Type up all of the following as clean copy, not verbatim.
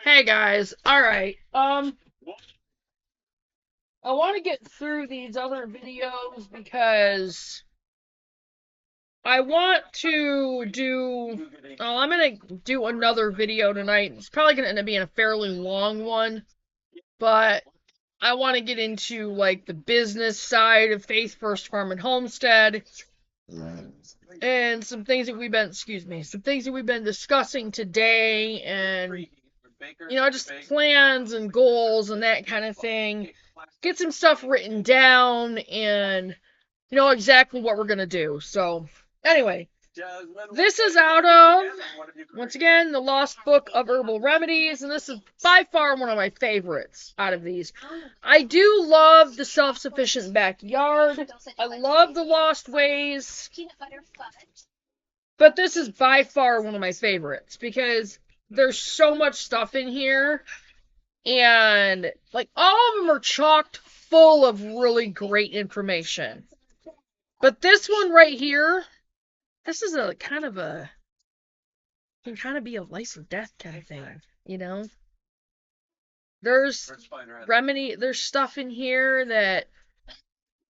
Hey guys, alright, I want to get through these other videos because I want to do, I'm gonna do another video tonight. It's probably gonna end up being a fairly long one, but I want to get into, like, the business side of Faith First Farm and Homestead, and some things that we've been, excuse me, some things that we've been discussing today, and just plans and goals and that kind of thing. Get some stuff written down and exactly what we're going to do. So, anyway, this is out of, once again, the Lost Book of Herbal Remedies, and this is by far one of my favorites out of these. I do love the Self-Sufficient Backyard. I love the Lost Ways. But this is by far one of my favorites because there's so much stuff in here, and like all of them are chocked full of really great information. But this one right here, this is a kind of a can kind of be a life or death kind of thing. There's there's stuff in here that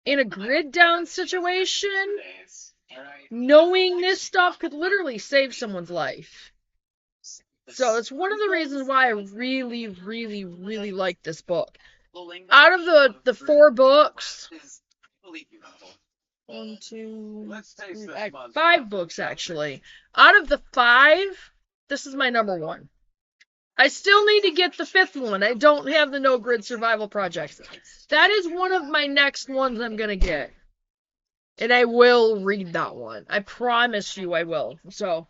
in a grid down situation, knowing this stuff could literally save someone's life. So it's one of the reasons why I really, really, really like this book. Out of the four books, one, two, three, five books actually. Out of the five, this is my number one. I still need to get the fifth one. I don't have the No Grid Survival Project. That is one of my next ones I'm gonna get. And I will read that one. I promise you I will. So,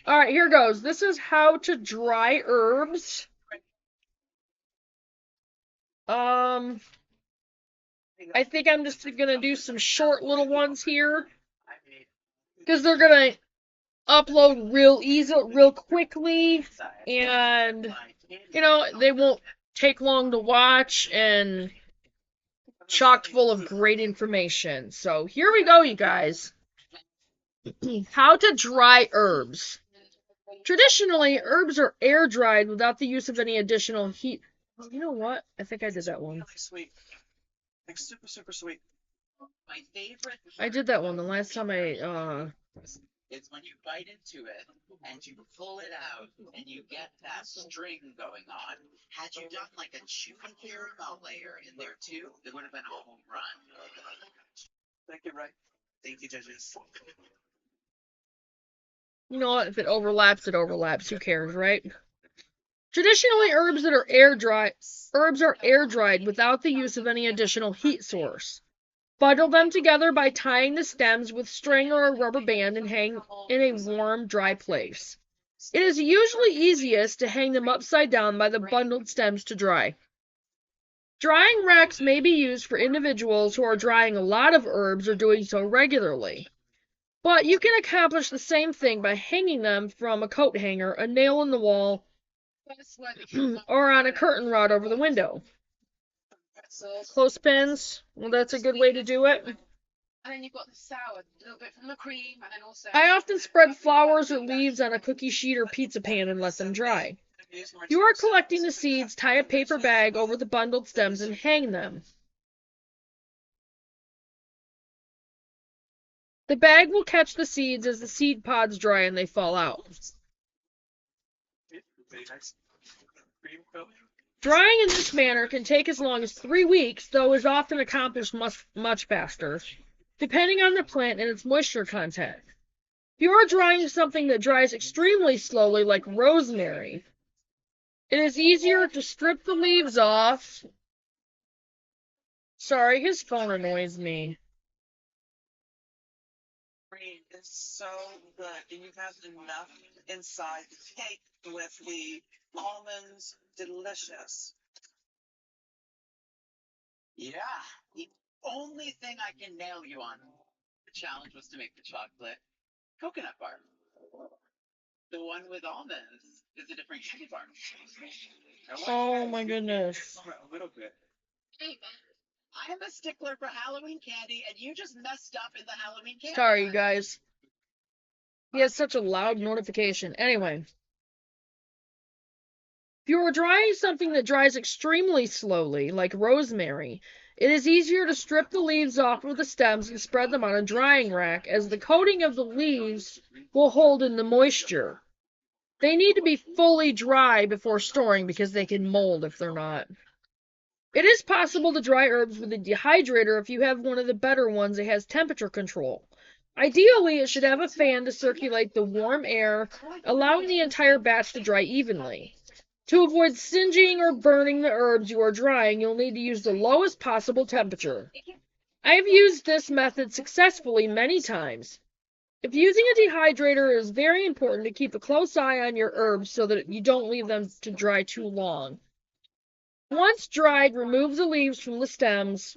alright, here goes. This is how to dry herbs. I think I'm just gonna do some short little ones here. Because they're gonna upload real easy, real quickly. And, they won't take long to watch and chocked full of great information. So here we go, you guys. How to dry herbs. Traditionally, herbs are air dried without the use of any additional heat. You know what? I think I did that one. Like super, super sweet. My favorite. I did that one the last time I. It's when you bite into it and you pull it out and you get that string going on. Had you done like a chewy caramel layer in there too, it would have been a home run. Thank you, right? Thank you, judges. You know what? If it overlaps, it overlaps. Who cares, right? Traditionally, herbs are air dried without the use of any additional heat source. Bundle them together by tying the stems with string or a rubber band and hang in a warm, dry place. It is usually easiest to hang them upside down by the bundled stems to dry. Drying racks may be used for individuals who are drying a lot of herbs or doing so regularly. But you can accomplish the same thing by hanging them from a coat hanger, a nail in the wall, or on a curtain rod over the window. Clothespins, well, that's a good way to do it. And then you've got the sour, a little bit from the cream, and then also. I often spread flowers or leaves on a cookie sheet or pizza pan and let them dry. If you are collecting the seeds, tie a paper bag over the bundled stems and hang them. The bag will catch the seeds as the seed pods dry and they fall out. Drying in this manner can take as long as 3 weeks, though is often accomplished much faster, depending on the plant and its moisture content. If you are drying something that dries extremely slowly, like rosemary, it is easier to strip the leaves off. Sorry, his phone annoys me. Is so good, and you have enough inside the cake with the almonds. Delicious. Yeah, the only thing I can nail you on. The challenge was to make the chocolate coconut bar. The one with almonds is a different candy bar. Oh my goodness. A little bit. I am a stickler for Halloween candy, and you just messed up in the Halloween candy. Sorry, you guys. He has such a loud notification. Anyway. If you are drying something that dries extremely slowly, like rosemary, it is easier to strip the leaves off of the stems and spread them on a drying rack, as the coating of the leaves will hold in the moisture. They need to be fully dry before storing because they can mold if they're not. It is possible to dry herbs with a dehydrator if you have one of the better ones that has temperature control. Ideally, it should have a fan to circulate the warm air, allowing the entire batch to dry evenly. To avoid singeing or burning the herbs you are drying, you'll need to use the lowest possible temperature. I have used this method successfully many times. If using a dehydrator, it is very important to keep a close eye on your herbs so that you don't leave them to dry too long. Once dried, remove the leaves from the stems.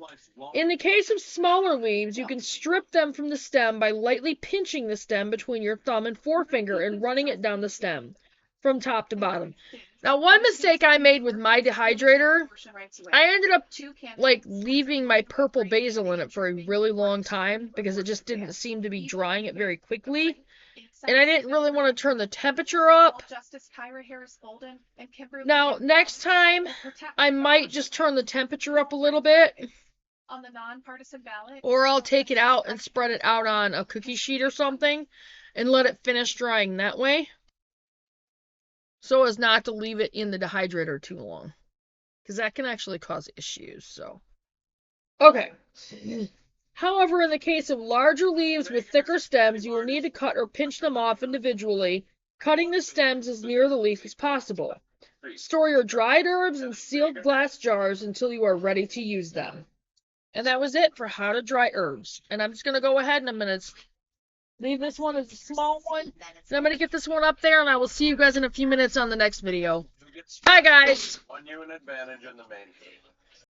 In the case of smaller leaves, you can strip them from the stem by lightly pinching the stem between your thumb and forefinger and running it down the stem from top to bottom. Now, one mistake I made with my dehydrator, I ended up leaving my purple basil in it for a really long time because it just didn't seem to be drying it very quickly. And I didn't really want to turn the temperature up. Now, next time, I might just turn the temperature up a little bit. Or I'll take it out and spread it out on a cookie sheet or something and let it finish drying that way, so as not to leave it in the dehydrator too long, because that can actually cause issues. So, okay. However, in the case of larger leaves with thicker stems, you will need to cut or pinch them off individually, cutting the stems as near the leaf as possible. Store your dried herbs in sealed glass jars until you are ready to use them. And that was it for how to dry herbs. And I'm just going to go ahead and I'm going to leave this one as a small one. And I'm going to get this one up there, and I will see you guys in a few minutes on the next video. Bye, guys!